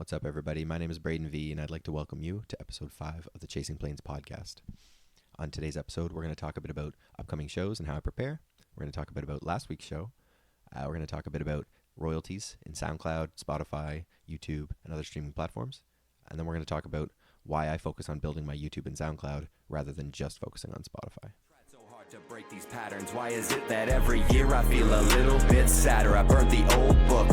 What's up, everybody? My name is BraedenV, and I'd like to welcome you to episode 5 of the Chasing Planes podcast. On today's episode, we're going to talk a bit about upcoming shows and how I prepare. We're going to talk a bit about last week's show. We're going to talk a bit about royalties in SoundCloud, Spotify, YouTube, and other streaming platforms. And then we're going to talk about why I focus on building my YouTube and SoundCloud rather than just focusing on Spotify. To break these patterns, why is it that every year I feel a little bit sadder? I burned the old book,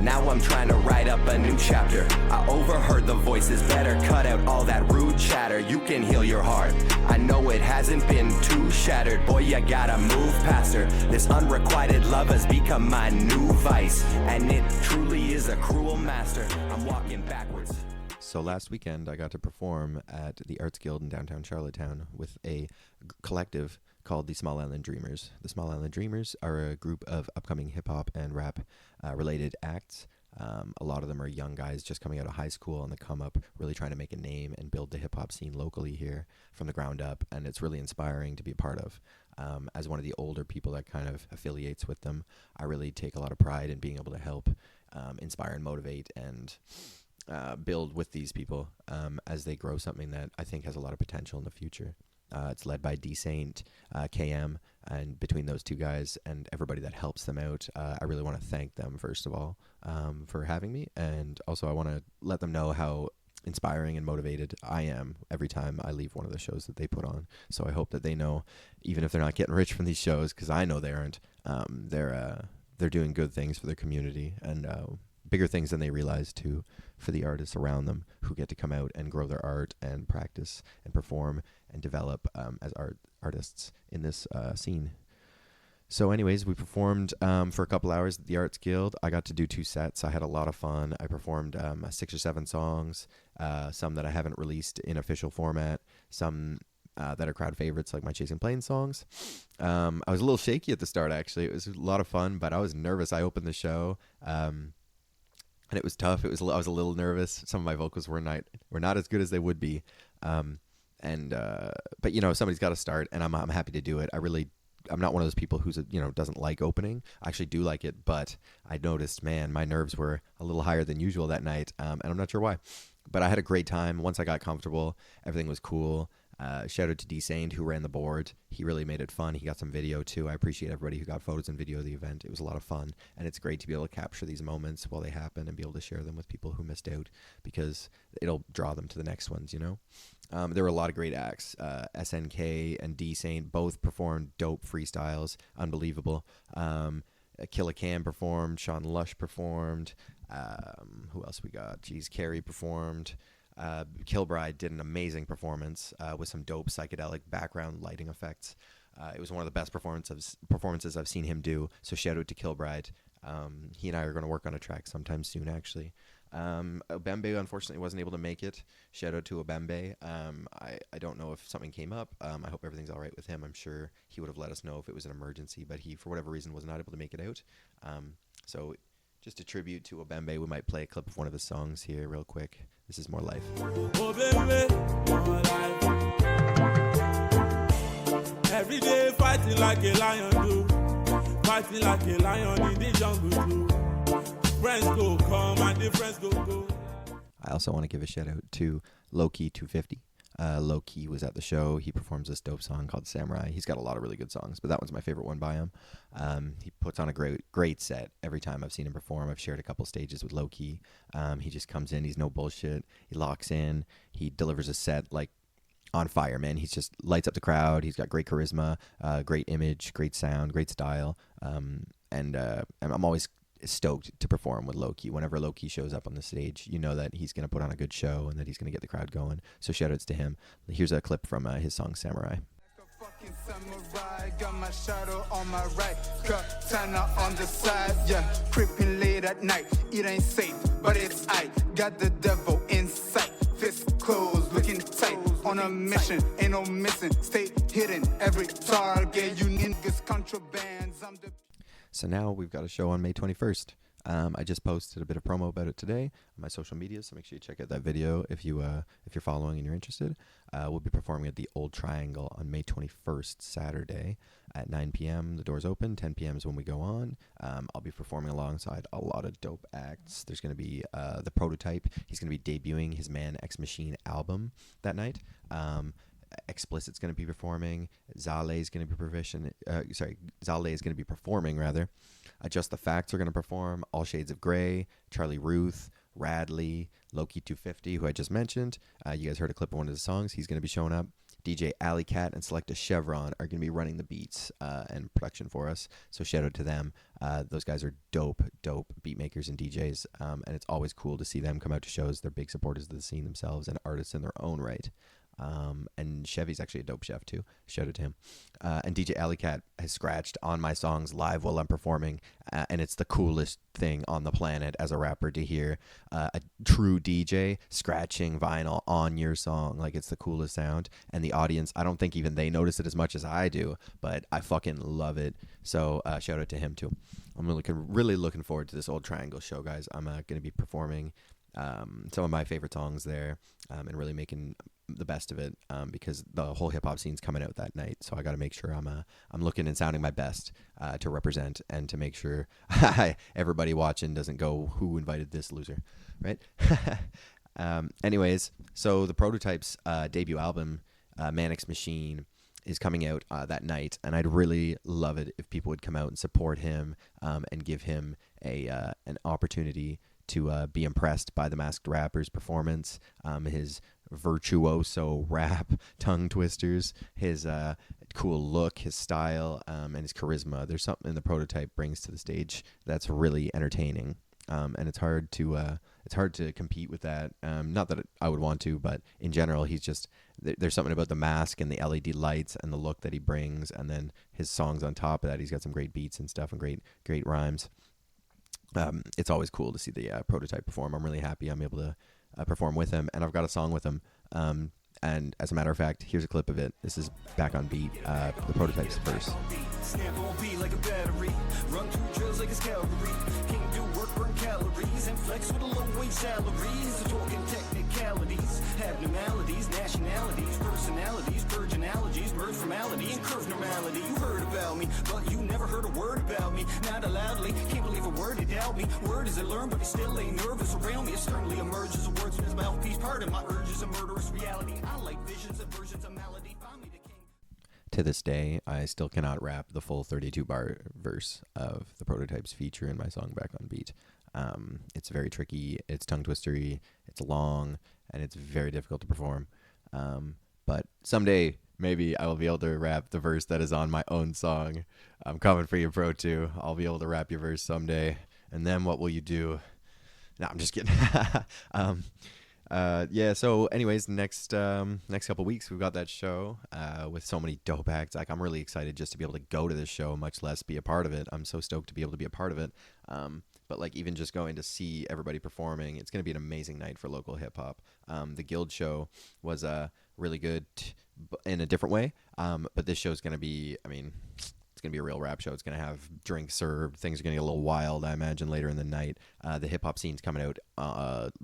now I'm trying to write up a new chapter. I overheard the voices, better cut out all that rude chatter. You can heal your heart, I know it hasn't been too shattered. Boy, you gotta move past her. This unrequited love has become my new vice, and it truly is a cruel master. I'm walking backwards. So last weekend, I got to perform at the Arts Guild in downtown Charlottetown with a collective called the Small Island Dreamers. The Small Island Dreamers are a group of upcoming hip-hop and rap related acts. A lot of them are young guys just coming out of high school on the come up, really trying to make a name and build the hip-hop scene locally here from the ground up, and it's really inspiring to be a part of. As one of the older people that kind of affiliates with them, I really take a lot of pride in being able to help inspire and motivate and build with these people as they grow something that I think has a lot of potential in the future. It's led by D Saint, KM, and between those two guys and everybody that helps them out, I really want to thank them, first of all, for having me. And also I want to let them know how inspiring and motivated I am every time I leave one of the shows that they put on. So I hope that they know, even if they're not getting rich from these shows, because I know they aren't, they're doing good things for their community and bigger things than they realize too for the artists around them who get to come out and grow their art and practice and perform and develop as artists in this scene. So anyways, we performed for a couple hours at the Arts Guild. I got to do 2 sets. I had a lot of fun. I performed 6 or 7 songs, some that I haven't released in official format, some that are crowd favorites like my Chasing Planes songs. I was a little shaky at the start, actually. It was a lot of fun, but I was nervous. I opened the show and it was tough. I was a little nervous. Some of my vocals were not as good as they would be. But you know, somebody's got to start, and I'm happy to do it. I'm not one of those people who's doesn't like opening. I actually do like it, but I noticed, man, my nerves were a little higher than usual that night, and I'm not sure why. But I had a great time. Once I got comfortable, everything was cool. Shout out to D Saint, who ran the board. He really made it fun. He got some video too. I appreciate everybody who got photos and video of the event. It was a lot of fun, and it's great to be able to capture these moments while they happen and be able to share them with people who missed out, because it'll draw them to the next ones, There were a lot of great acts. SNK and D Saint both performed dope freestyles, unbelievable. Killa Cam performed, Sean Lush performed. Who else we got? Carrie performed. Kilbride did an amazing performance with some dope psychedelic background lighting effects. It was one of the best performances I've seen him do, so shout out to Kilbride. He and I are going to work on a track sometime soon, actually. Obembe unfortunately wasn't able to make it. Shout out to Obembe. I don't know if something came up. I hope everything's all right with him. I'm sure he would have let us know if it was an emergency, but he, for whatever reason, was not able to make it out. So just a tribute to Obembe, we might play a clip of one of his songs here real quick. This is More Life. Obembe, more life. Every day fighting like a lion do. Fighting like a lion in the jungle do. Friends go come and the friends go. I also want to give a shout out to Lowkey 250. Lowkey was at the show. He performs this dope song called Samurai. He's got a lot of really good songs, but that one's my favorite one by him. He puts on a great set every time I've seen him perform. I've shared a couple stages with Lowkey. He just comes in. He's no bullshit. He locks in. He delivers a set like on fire, man. He's just lights up the crowd. He's got great charisma, great image, great sound, great style. And I'm always stoked to perform with Lowkey. Whenever Lowkey shows up on the stage, you know that he's going to put on a good show and that he's going to get the crowd going. So shout outs to him. Here's a clip from his song Samurai. Fucking samurai, got my shadow on my right, katana on the side, yeah, creeping late at night, it ain't safe, but it's I, got the devil in sight, fist closed, looking tight, on a mission, ain't no missing, stay hidden, every target, you niggas contrabands, I'm the... So now we've got a show on May 21st. I just posted a bit of promo about it today on my social media, so make sure you check out that video if you're following and you're interested. We'll be performing at the Old Triangle on May 21st, Saturday at 9 p.m. The doors open. 10 p.m. is when we go on. I'll be performing alongside a lot of dope acts. There's going to be the Prototype. He's going to be debuting his Man X Machine album that night. Explicit's going to be performing. Zale is going to be performing rather. Just the Facts are going to perform. All Shades of Grey, Charlie Ruth, Radley, Loki 250, who I just mentioned. You guys heard a clip of one of his songs. He's going to be showing up. DJ Alley Cat and Selecta Chevron are going to be running the beats and production for us. So shout out to them. Those guys are dope beat makers and DJs. And it's always cool to see them come out to shows. They're big supporters of the scene themselves and artists in their own right. And Chevy's actually a dope chef too. Shout out to him. And DJ Alley Cat has scratched on my songs live while I'm performing, and it's the coolest thing on the planet as a rapper to hear a true DJ scratching vinyl on your song. Like, it's the coolest sound, and the audience, I don't think even they notice it as much as I do, but I fucking love it. So shout out to him too. I'm really looking forward to this Old Triangle show, guys. I'm going to be performing some of my favorite songs there, and really making the best of it, because the whole hip hop scene's coming out that night. So I got to make sure I'm looking and sounding my best to represent, and to make sure everybody watching doesn't go, who invited this loser, right? Anyways, so the Prototype's debut album, Man X Machine, is coming out that night, and I'd really love it if people would come out and support him, and give him an opportunity to be impressed by the Masked Rapper's performance, his virtuoso rap, tongue twisters, his cool look, his style, and his charisma. There's something the Prototype brings to the stage that's really entertaining, and it's hard to compete with that. Not that I would want to, but in general, he's just, there's something about the mask and the LED lights and the look that he brings, and then his songs on top of that. He's got some great beats and stuff and great rhymes. It's always cool to see the Prototype perform. I'm really happy I'm able to perform with him, and I've got a song with him. And as a matter of fact, here's a clip of it. This is Back on Beat, the Prototype's verse. Snap on beat like a battery. Run through drills like it's cavalry. Can't do work, burn calories, and flex with a low wage salaries. So talking technicalities, abnormalities, nationalities, personalities, purge analogies, merge formality, and curve normality. You heard about me, but you never heard a word about me. Not loudly, can't believe a word to doubt me. Word is a learn, but he still ain't nervous around me. It sternly emerges of words in his mouthpiece. Pardon my urges, a murderous reality. I like visions and versions of malady. Find me the king. To this day, I still cannot rap the full 32-bar verse of the Prototype's feature in my song Back on Beat. It's very tricky, it's tongue-twistery, it's long, and it's very difficult to perform. But someday, maybe I will be able to rap the verse that is on my own song. I'm coming for you, Pro 2. I'll be able to rap your verse someday. And then what will you do? No, I'm just kidding. Yeah, so anyways, next couple weeks we've got that show with so many dope acts. Like, I'm really excited just to be able to go to this show, much less be a part of it. I'm so stoked to be able to be a part of it. But like, even just going to see everybody performing, it's going to be an amazing night for local hip hop. The Guild show was really good in a different way, but this show is going to be, I mean, it's going to be a real rap show. It's going to have drinks served. Things are going to get a little wild, I imagine, later in the night. The hip-hop scene's coming out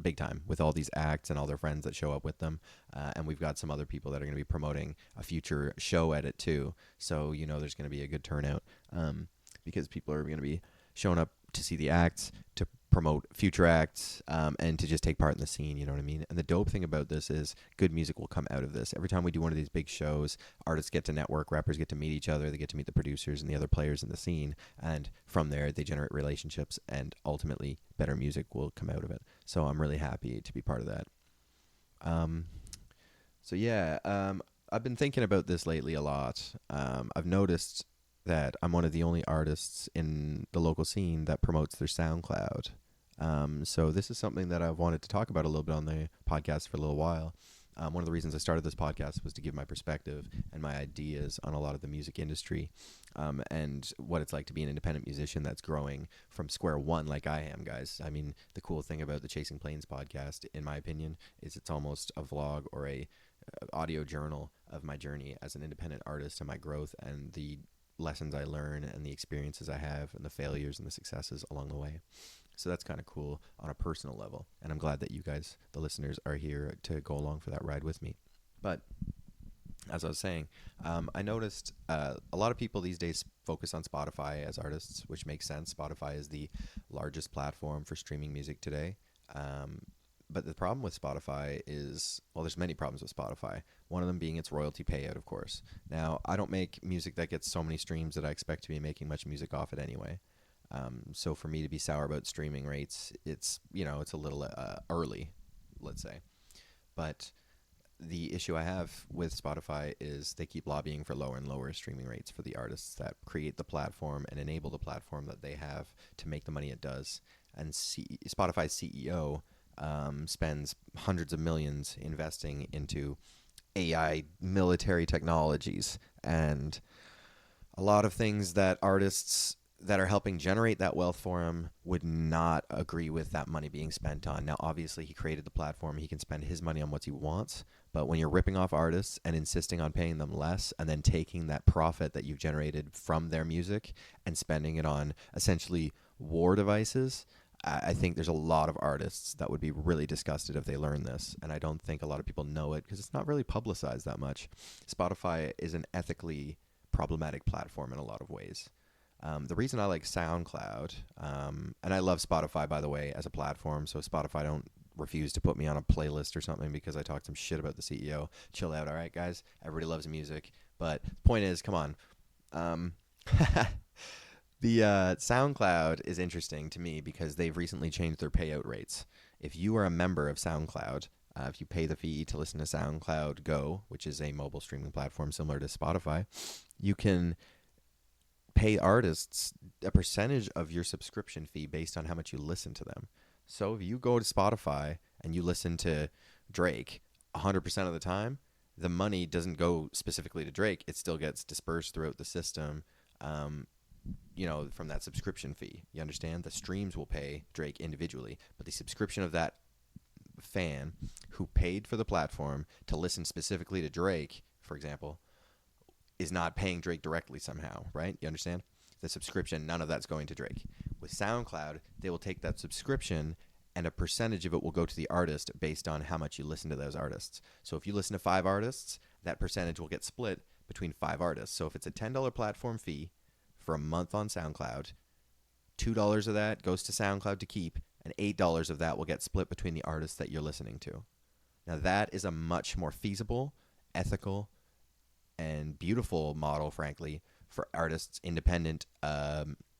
big time with all these acts and all their friends that show up with them. And we've got some other people that are going to be promoting a future show at it, too. So, you know, there's going to be a good turnout because people are going to be showing up to see the acts, to promote future acts, and to just take part in the scene, you know what I mean? And the dope thing about this is good music will come out of this. Every time we do one of these big shows, artists get to network, rappers get to meet each other, they get to meet the producers and the other players in the scene, and from there they generate relationships, and ultimately better music will come out of it. So I'm really happy to be part of that. I've been thinking about this lately a lot. I've noticed that I'm one of the only artists in the local scene that promotes their SoundCloud. So this is something that I've wanted to talk about a little bit on the podcast for a little while. One of the reasons I started this podcast was to give my perspective and my ideas on a lot of the music industry, and what it's like to be an independent musician that's growing from square one like I am, guys. I mean, the cool thing about the Chasing Planes podcast, in my opinion, is it's almost a vlog or a audio journal of my journey as an independent artist and my growth and the lessons I learn and the experiences I have and the failures and the successes along the way. So that's kind of cool on a personal level. And I'm glad that you guys, the listeners, are here to go along for that ride with me. But as I was saying, I noticed a lot of people these days focus on Spotify as artists, which makes sense. Spotify is the largest platform for streaming music today. But the problem with Spotify is, well, there's many problems with Spotify. One of them being its royalty payout, of course. Now, I don't make music that gets so many streams that I expect to be making much music off it anyway. So for me to be sour about streaming rates, it's a little early, let's say. But the issue I have with Spotify is they keep lobbying for lower and lower streaming rates for the artists that create the platform and enable the platform that they have to make the money it does. And Spotify's CEO spends hundreds of millions investing into AI military technologies and a lot of things that artists that are helping generate that wealth for him would not agree with that money being spent on. Now, obviously, he created the platform. He can spend his money on what he wants. But when you're ripping off artists and insisting on paying them less and then taking that profit that you've generated from their music and spending it on essentially war devices, I think there's a lot of artists that would be really disgusted if they learn this. And I don't think a lot of people know it because it's not really publicized that much. Spotify is an ethically problematic platform in a lot of ways. The reason I like SoundCloud, and I love Spotify, by the way, as a platform, so Spotify don't refuse to put me on a playlist or something because I talked some shit about the CEO. Chill out, all right, guys? Everybody loves music. But the point is, come on. The SoundCloud is interesting to me because they've recently changed their payout rates. If you are a member of SoundCloud, if you pay the fee to listen to SoundCloud Go, which is a mobile streaming platform similar to Spotify, you can pay artists a percentage of your subscription fee based on how much you listen to them. So if you go to Spotify and you listen to Drake 100% of the time, the money doesn't go specifically to Drake. It still gets dispersed throughout the system, from that subscription fee. You understand? The streams will pay Drake individually, but the subscription of that fan who paid for the platform to listen specifically to Drake, for example, is not paying Drake directly somehow, right? You understand? The subscription, none of that's going to Drake. With SoundCloud, they will take that subscription and a percentage of it will go to the artist based on how much you listen to those artists. So if you listen to 5 artists, that percentage will get split between 5 artists. So if it's a $10 platform fee for a month on SoundCloud, $2 of that goes to SoundCloud to keep, and $8 of that will get split between the artists that you're listening to. Now that is a much more feasible, ethical, and beautiful model, frankly, for artists, independent,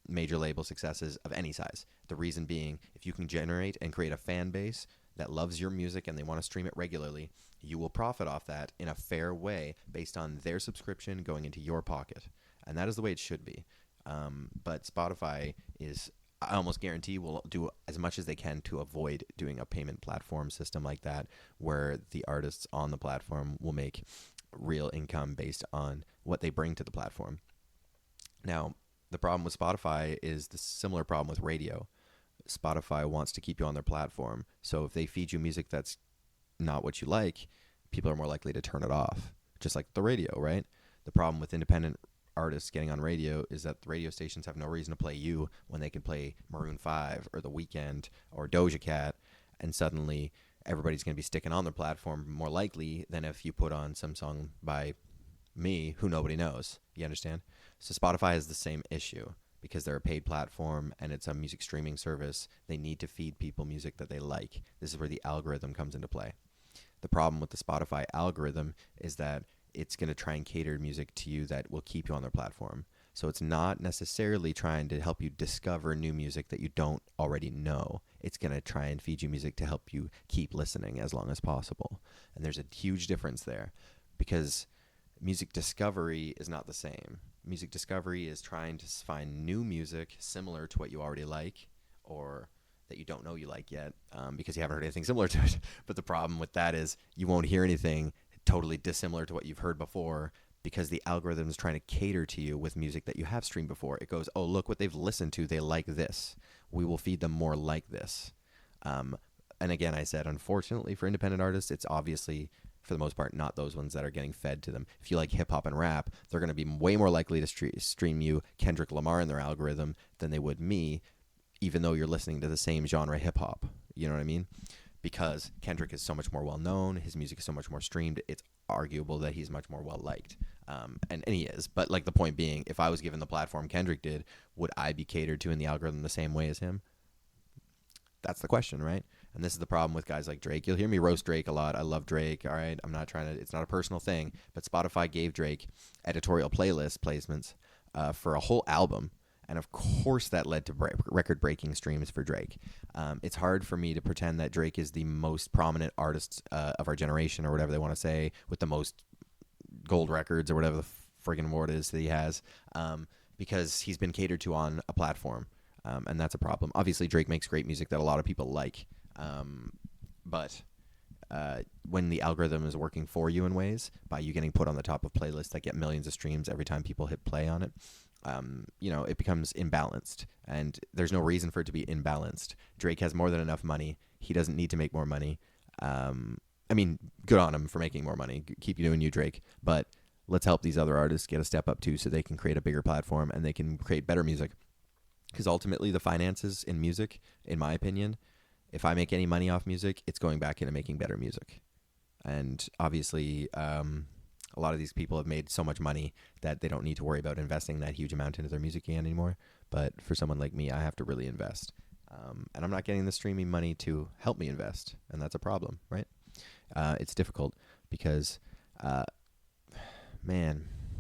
major label successes of any size. The reason being, if you can generate and create a fan base that loves your music and they want to stream it regularly, you will profit off that in a fair way based on their subscription going into your pocket. And that is the way it should be. But Spotify is, I almost guarantee, will do as much as they can to avoid doing a payment platform system like that, where the artists on the platform will make real income based on what they bring to the platform. Now, the problem with Spotify is the similar problem with radio. Spotify wants to keep you on their platform. So if they feed you music that's not what you like, people are more likely to turn it off, just like the radio, right? The problem with independent artists getting on radio is that the radio stations have no reason to play you when they can play Maroon 5 or The Weeknd or Doja Cat, and suddenly everybody's going to be sticking on their platform more likely than if you put on some song by me who nobody knows. You understand? So Spotify has the same issue because they're a paid platform and it's a music streaming service. They need to feed people music that they like. This is where the algorithm comes into play. The problem with the Spotify algorithm is that it's going to try and cater music to you that will keep you on their platform. So it's not necessarily trying to help you discover new music that you don't already know. It's going to try and feed you music to help you keep listening as long as possible. And there's a huge difference there because music discovery is not the same. Music discovery is trying to find new music similar to what you already like or that you don't know you like yet because you haven't heard anything similar to it. But the problem with that is you won't hear anything totally dissimilar to what you've heard before because the algorithm is trying to cater to you with music that you have streamed before. It goes, oh, look what they've listened to. They like this. We will feed them more like this. And again, I said, unfortunately for independent artists, it's obviously, for the most part, not those ones that are getting fed to them. If you like hip hop and rap, they're going to be way more likely to stream you Kendrick Lamar in their algorithm than they would me even though you're listening to the same genre hip hop. You know what I mean? Because Kendrick is so much more well known, his music is so much more streamed. It's arguable that he's much more well liked, and he is. But like the point being, if I was given the platform Kendrick did, would I be catered to in the algorithm the same way as him? That's the question, right? And this is the problem with guys like Drake. You'll hear me roast Drake a lot. I love Drake. All right, I'm not trying to. It's not a personal thing, but Spotify gave Drake editorial playlist placements for a whole album. And of course that led to record-breaking streams for Drake. It's hard for me to pretend that Drake is the most prominent artist of our generation, or whatever they want to say, with the most gold records or whatever the friggin' word is that he has, because he's been catered to on a platform, and that's a problem. Obviously, Drake makes great music that a lot of people like, but when the algorithm is working for you in ways, by you getting put on the top of playlists that get millions of streams every time people hit play on it, it becomes imbalanced, and there's no reason for it to be imbalanced. Drake has more than enough money. He doesn't need to make more money. I mean, good on him for making more money. Keep you doing you, Drake. But let's help these other artists get a step up too, so they can create a bigger platform and they can create better music. Because ultimately, the finances in music, in my opinion, if I make any money off music, it's going back into making better music. And obviously, a lot of these people have made so much money that they don't need to worry about investing that huge amount into their music again anymore. But for someone like me, I have to really invest. And I'm not getting the streaming money to help me invest. And that's a problem, right? It's difficult because,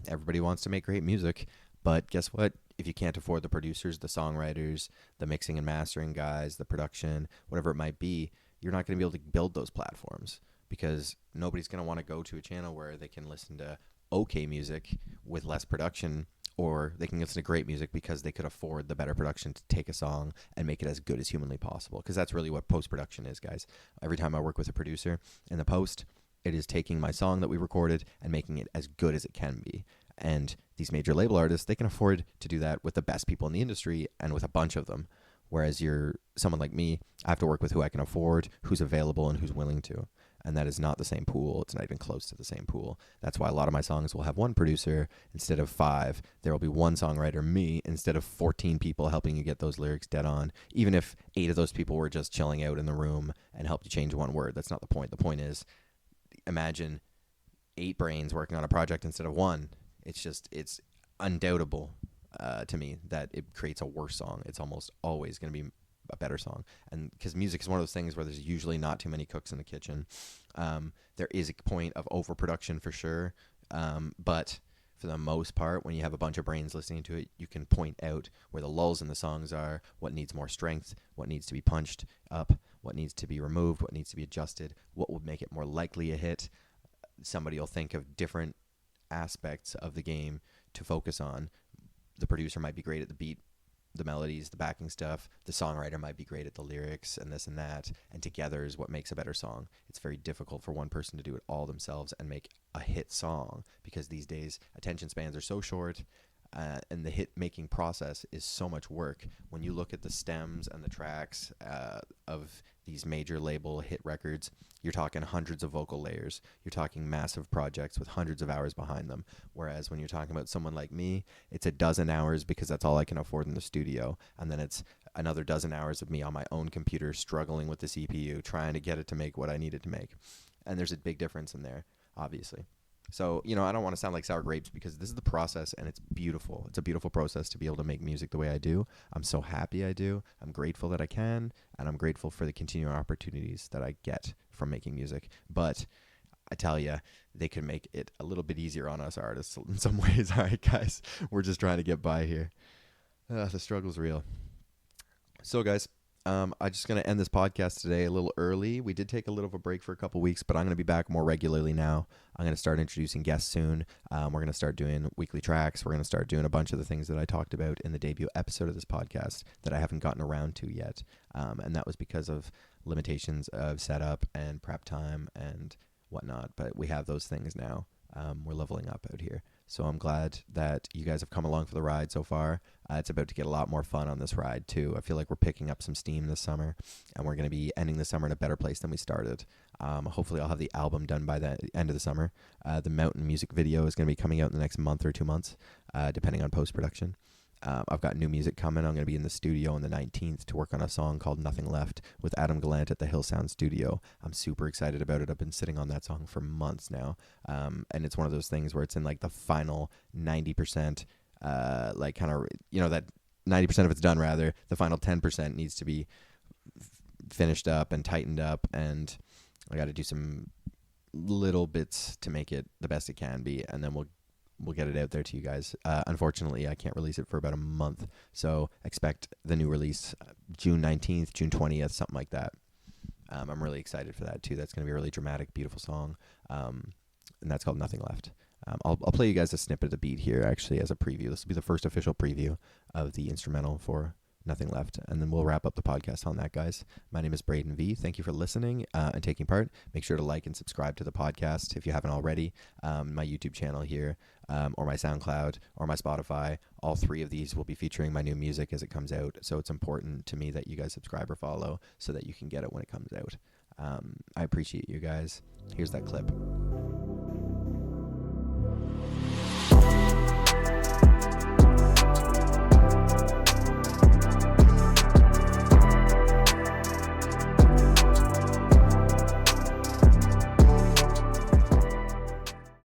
everybody wants to make great music. But guess what? If you can't afford the producers, the songwriters, the mixing and mastering guys, the production, whatever it might be, you're not going to be able to build those platforms, because nobody's going to want to go to a channel where they can listen to okay music with less production, or they can listen to great music because they could afford the better production to take a song and make it as good as humanly possible. Because that's really what post-production is, guys. Every time I work with a producer in the post, it is taking my song that we recorded and making it as good as it can be. And these major label artists, they can afford to do that with the best people in the industry and with a bunch of them. Whereas you're someone like me, I have to work with who I can afford, who's available, and who's willing to. And that is not the same pool. It's not even close to the same pool. That's why a lot of my songs will have one producer instead of 5. There will be one songwriter, me, instead of 14 people helping you get those lyrics dead on. Even if 8 of those people were just chilling out in the room and helped you change one word. That's not the point. The point is, imagine 8 brains working on a project instead of 1. It's undoubtable to me that it creates a worse song. It's almost always going to be a better song. And because music is one of those things where there's usually not too many cooks in the kitchen. There is a point of overproduction for sure. But for the most part, when you have a bunch of brains listening to it, you can point out where the lulls in the songs are, what needs more strength, what needs to be punched up, what needs to be removed, what needs to be adjusted, what would make it more likely a hit. Somebody will think of different aspects of the game to focus on. The producer might be great at the beat, the melodies, the backing stuff. The songwriter might be great at the lyrics and this and that, and together is what makes a better song. It's very difficult for one person to do it all themselves and make a hit song, because these days attention spans are so short, and the hit making process is so much work. When you look at the stems and the tracks of these major label hit records, you're talking hundreds of vocal layers. You're talking massive projects with hundreds of hours behind them. Whereas when you're talking about someone like me, it's a dozen hours because that's all I can afford in the studio. And then it's another dozen hours of me on my own computer struggling with the CPU, trying to get it to make what I need it to make. And there's a big difference in there, obviously. So, I don't want to sound like sour grapes, because this is the process, and it's beautiful. It's a beautiful process to be able to make music the way I do. I'm so happy I do. I'm grateful that I can, and I'm grateful for the continuing opportunities that I get from making music. But I tell you, they could make it a little bit easier on us artists in some ways. All right, guys, we're just trying to get by here. The struggle's real. So, guys, I'm just going to end this podcast today a little early. We did take a little of a break for a couple weeks, but I'm going to be back more regularly now. I'm going to start introducing guests soon. We're going to start doing weekly tracks. We're going to start doing a bunch of the things that I talked about in the debut episode of this podcast that I haven't gotten around to yet. And that was because of limitations of setup and prep time and whatnot. But we have those things now. We're leveling up out here. So I'm glad that you guys have come along for the ride so far. It's about to get a lot more fun on this ride, too. I feel like we're picking up some steam this summer, and we're going to be ending the summer in a better place than we started. Hopefully I'll have the album done by the end of the summer. The Mountain music video is going to be coming out in the next month or 2 months, depending on post-production. I've got new music coming. I'm going to be in the studio on the 19th to work on a song called Nothing Left with Adam Gallant at the Hill Sound Studio. I'm super excited about it. I've been sitting on that song for months now. And it's one of those things where it's in like the final 90%, like kind of, you know, that 90% of it's done rather. The final 10% needs to be finished up and tightened up, and I got to do some little bits to make it the best it can be, and then we'll get it out there to you guys. Unfortunately, I can't release it for about a month, so expect the new release June 19th, June 20th, something like that. I'm really excited for that too. That's going to be a really dramatic, beautiful song, and that's called Nothing Left. I'll play you guys a snippet of the beat here, actually, as a preview. This will be the first official preview of the instrumental for Nothing Left, and then we'll wrap up the podcast on that, guys. My name is BraedenV. Thank you for listening and taking part. Make sure to like and subscribe to the podcast if you haven't already. My YouTube channel here, or my SoundCloud, or my Spotify. All three of these will be featuring my new music as it comes out, so it's important to me that you guys subscribe or follow so that you can get it when it comes out. I appreciate you guys. Here's that clip.